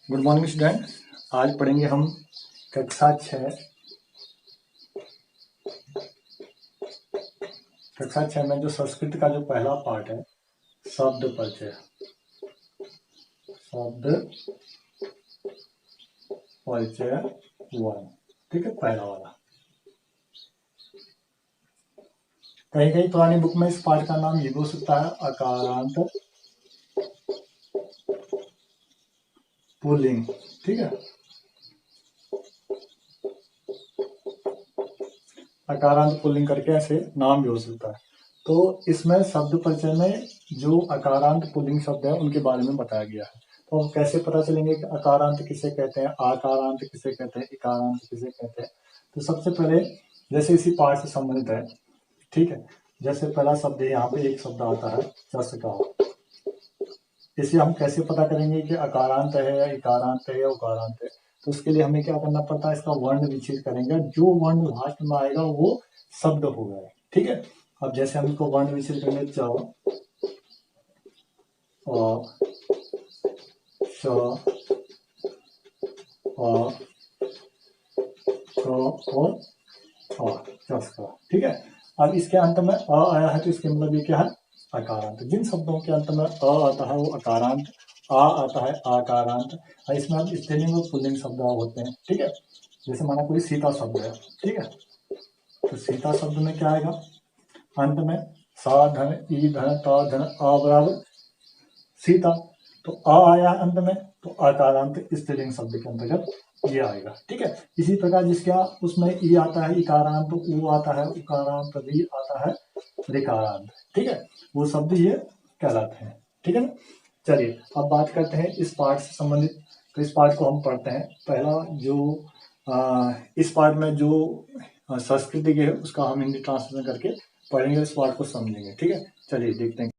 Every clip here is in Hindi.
Good morning student. आज पढ़ेंगे हम कक्षा 6। कक्षा 6 में जो संस्कृत का जो पहला पार्ट है, शब्द परिचय। शब्द परिचय 1, ठीक है, पहला वाला। कहीं कहीं पुरानी बुक में इस पार्ट का नाम ये भी हो सकता है अकारांत पुल्लिंग, ठीक है। अकारांत पुल्लिंग करके ऐसे नाम भी हो सकता है। तो इसमें शब्द परिचय में जो अकारांत पुल्लिंग शब्द है उनके बारे में बताया गया है। तो हम कैसे पता चलेंगे कि अकारांत किसे कहते हैं, आकारांत किसे कहते हैं, इकारांत किसे कहते हैं। तो सबसे पहले जैसे इसी पाठ से संबंधित है, ठीक है। जैसे पहला शब्द है, यहाँ पे एक शब्द आता है चस्का। इसे हम कैसे पता करेंगे कि अकारांत है या इकारांत है या उकारांत है। तो उसके लिए हमें क्या करना पड़ता है, इसका वर्ण विच्छेद करेंगे। जो वर्ण लास्ट में आएगा वो शब्द हो गया, ठीक है। अब जैसे हम इसको वर्ण विच्छेद करेंगे, च श और चस्का, ठीक है। अब इसके अंत में अ आया है तो इसके मतलब ये क्या है, अकारांत। जिन शब्दों के अंत में अ आता है वो अकारांत, आ आता है आकारांत। और इसमें अब स्त्रीलिंग और पुल्लिंग शब्द होते हैं, ठीक है। जैसे माना कोई सीता शब्द है, ठीक है, तो सीता शब्द में क्या आएगा, अंत में सा धन ई धन ता धन आ बराबर सीता। तो आ आया अंत में, तो अकारांत स्त्रीलिंग शब्द के अंतर्गत ये आएगा, ठीक है। इसी प्रकार जिसका उसमें ई आता है इकारांत, उ आता है उकारांत, री आता है ऋकारांत, ठीक है। वो शब्द ये कहलाते हैं, ठीक है ना। चलिए अब बात करते हैं इस पाठ से संबंधित। तो इस पाठ को हम पढ़ते हैं। पहला जो इस पाठ में जो संस्कृति है उसका हम हिंदी ट्रांसलेशन करके पढ़ेंगे, इस पाठ को समझेंगे, ठीक है। चलिए देखते हैं।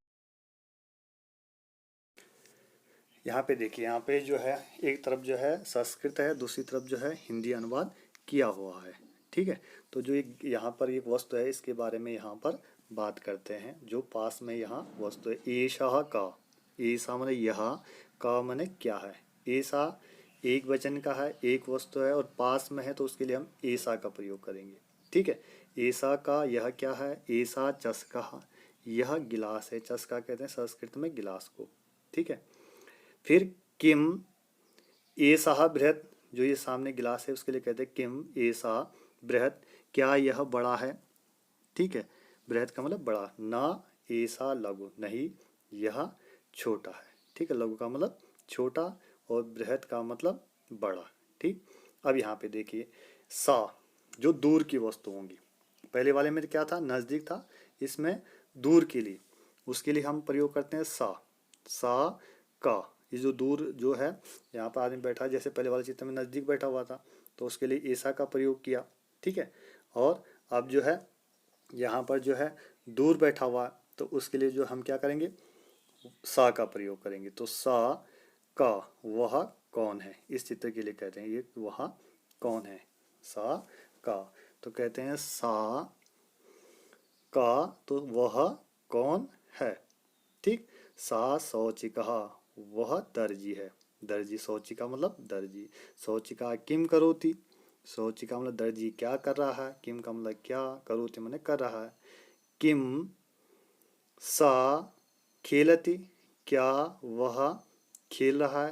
यहाँ पे देखिए, यहाँ पे जो है एक तरफ जो है संस्कृत है, दूसरी तरफ जो है हिंदी अनुवाद किया हुआ है, ठीक है। तो जो एक यहाँ पर एक वस्तु है इसके बारे में यहाँ पर बात करते हैं। जो पास में यहाँ वस्तु है, ऐसा का, ऐसा माने यह, का माने क्या है। ऐसा एक वचन का है, एक वस्तु है और पास में है तो उसके लिए हम ऐसा का प्रयोग करेंगे, ठीक है। ऐसा का यह क्या है, ऐसा चस्का, यह गिलास है। चस्का कहते हैं संस्कृत में गिलास को, ठीक है। फिर किम एसा बृहत, जो ये सामने गिलास है उसके लिए कहते हैं किम एसा बृहत, क्या यह बड़ा है, ठीक है। बृहत का मतलब बड़ा, ना ऐसा लघु, नहीं यह छोटा है, ठीक है। लघु का मतलब छोटा और बृहत का मतलब बड़ा, ठीक। अब यहाँ पे देखिए सा, जो दूर की वस्तु होंगी। पहले वाले में क्या था, नजदीक था, इसमें दूर के लिए, उसके लिए हम प्रयोग करते हैं सा। सा का, ये जो दूर जो है, यहाँ पर आदमी बैठा है, जैसे पहले वाले चित्र में नजदीक बैठा हुआ था तो उसके लिए ऐसा का प्रयोग किया, ठीक है। और अब जो है यहाँ पर जो है दूर बैठा हुआ तो उसके लिए जो हम क्या करेंगे, सा का प्रयोग करेंगे। तो सा का, वह कौन है, इस चित्र के लिए कहते हैं ये वह कौन है, सा का। तो कहते हैं सा का, तो वह कौन है, ठीक। सा शौचिकः, वह दर्जी है। दर्जी, शौचिका मतलब दर्जी। शौचिका किम करोति, शौचिका मतलब दर्जी क्या कर रहा है, किम का मतलब क्या, करोति मतलब कर रहा है। किम सा खेलति, क्या वह खेल रहा है,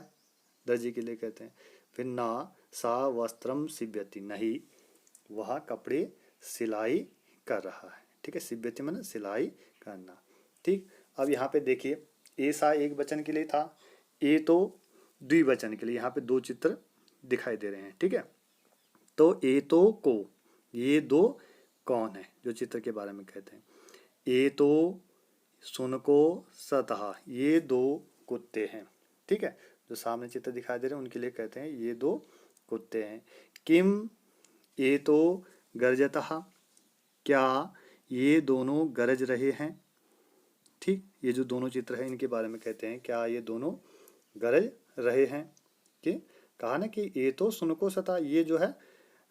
दर्जी के लिए कहते हैं। फिर ना सा वस्त्रम सिव्यति, नहीं वह कपड़े सिलाई कर रहा है, ठीक है। सिव्यति मतलब सिलाई करना, ठीक। अब यहाँ पे देखिए ऐसा एक वचन के लिए था, ए तो द्विवचन के लिए, यहाँ पे दो चित्र दिखाई दे रहे हैं, ठीक है। तो ए तो को, ये दो कौन है, जो चित्र के बारे में कहते हैं। ए तो सुनको सतह, ये दो कुत्ते हैं, ठीक है। जो सामने चित्र दिखाई दे रहे हैं उनके लिए कहते हैं ये दो कुत्ते हैं। किम ए तो गर्जतः, क्या ये दोनों गरज रहे हैं, ठीक। ये जो दोनों चित्र है इनके बारे में कहते हैं क्या ये दोनों गरज रहे हैं, कि कहा ना कि ये तो सुनको सता, ये जो है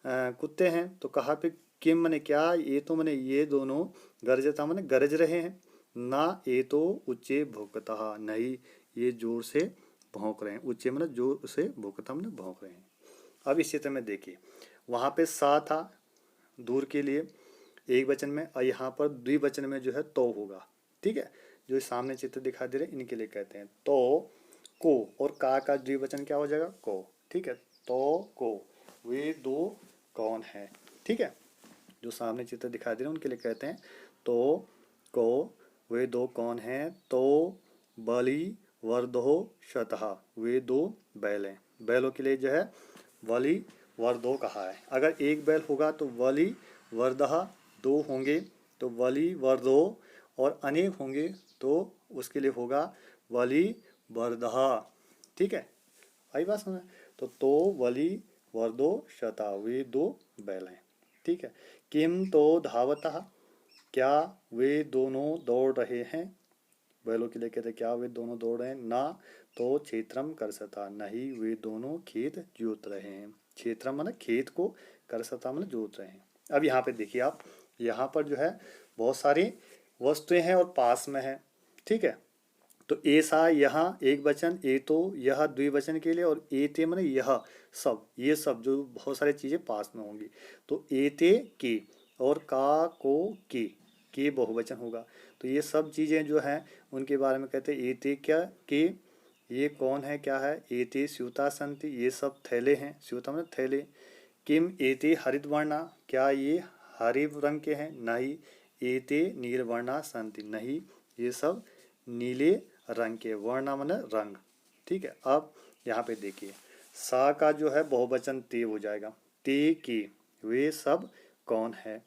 कुत्ते हैं। तो कहा पे किम मने क्या, ये तो मने ये दोनों, गरजता मने गरज रहे हैं, ना ये तो उच्चे भुकता, नहीं ये जोर से भौंक रहे हैं। उच्चे मतलब जो उसे भुकता मतलब भौंक रहे हैं। अब इस चित्र में देखिए, वहाँ पे सा था दूर के लिए एक वचन में, और यहाँ पर द्विवचन में जो है तो होगा। ठीक है, जो सामने चित्र दिखाई दे रहे हैं इनके लिए कहते हैं तो, को, और का द्विवचन क्या हो जाएगा, को। ठीक है, तो को वे दो कौन है। ठीक है, जो सामने चित्र दिखाई दे रहे हैं उनके लिए कहते हैं तो, को, वे दो कौन हैं। तो बलि वर्धो शतः, वे दो बैल हैं। बैलों के लिए जो है बलि वर्धो कहा है। अगर एक बैल होगा तो बलि वर्धः, दो होंगे तो बलि वर्धो, और अनेक होंगे तो उसके लिए होगा बलि वर्धः। ठीक है, आई बात समझ। तो बलि वर्धो शतः, वे दो बैल हैं। ठीक है, किम तो धावतः, क्या वे दोनों दौड़ रहे हैं। बैलों के लिए कहते हैं क्या वे दोनों दौड़ रहे हैं। ना तो क्षेत्रम करसता, नहीं वे दोनों खेत जोत रहे हैं। क्षेत्रम मतलब खेत को, करसता मतलब जोत रहे हैं। अब यहाँ पे देखिए आप, यहाँ पर जो है बहुत सारी वस्तुएं हैं और पास में है। ठीक है, तो ऐसा यहाँ एक वचन, ए तो यह द्विवचन के लिए, और एते मतलब यह सब, ये सब जो बहुत सारी चीजें पास में होंगी। तो एते के और का को के बहुवचन होगा। तो ये सब चीजें जो हैं उनके बारे में कहते हैं एते क्या के, ये कौन है क्या है। एते स्यूता संति, ये सब थैले हैं। स्यूता मतलब थैले। किम एते हरित वर्णा, क्या ये हरे रंग के हैं। नहीं एते नीलवर्णा संति, नहीं ये सब नीले रंग के। वर्णा माने रंग। ठीक है, अब यहाँ पे देखिए सा का जो है बहुवचन ते हो जाएगा। ते के वे सब कौन है।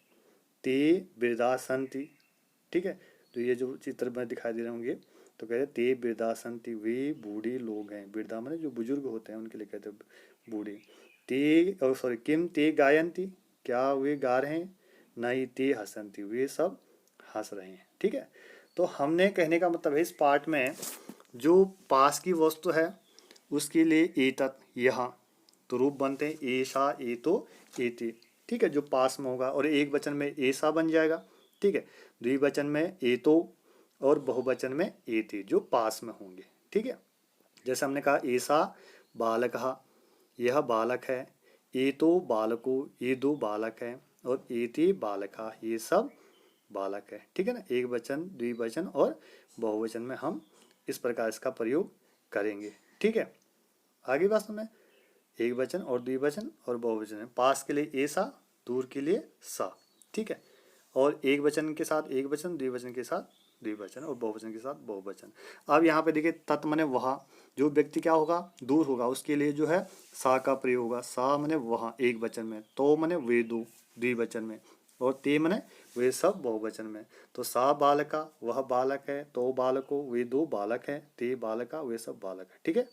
ते वृद्धासंति। ठीक है, तो ये जो चित्र में दिखाई दे रहे होंगे तो कहते हैं ते वृद्धासंति, वे बूढ़े लोग हैं। वृद्धा माने जो बुजुर्ग होते हैं उनके लिए कहते हैं बूढ़े। ते और सॉरी किम ते गायंती, क्या वे गा रहे हैं। नहीं ते हसंती, वे सब हंस रहे हैं। ठीक है, तो हमने कहने का मतलब है इस पार्ट में जो पास की वस्तु है उसके लिए एतत् यह तो रूप बनते हैं ऐसा, एतो, एते। ठीक है, जो पास में होगा, और एक वचन में ऐसा बन जाएगा। ठीक है, द्विवचन में एतो, और बहुवचन में एते जो पास में होंगे। ठीक है, जैसे हमने कहा ऐसा बालकः, यह बालक है। एतो बालको, ये दो बालक हैं। और एते बालका, ये सब बालक है। ठीक है ना, एक वचन द्विवचन और बहुवचन में हम इस प्रकार इसका प्रयोग करेंगे। ठीक है, आगे बात में एक वचन और द्विवचन और बहुवचन है। पास के लिए ऐसा, दूर के लिए सा। ठीक है, और एक वचन के साथ एक वचन, द्विवचन के साथ द्विवचन, और बहुवचन के साथ बहुवचन। अब यहाँ पे देखिए तत् मने वहाँ, जो व्यक्ति क्या होगा दूर होगा उसके लिए जो है सा का प्रयोग होगा। सा मने वहाँ एक वचन में, तो मने वे दो द्विवचन में, और ते मने वे सब बहुवचन में। तो सा बालका, वह बालक है। तो बालको, वे दो बालक हैं। ते बालका, वे सब बालक है। ठीक है।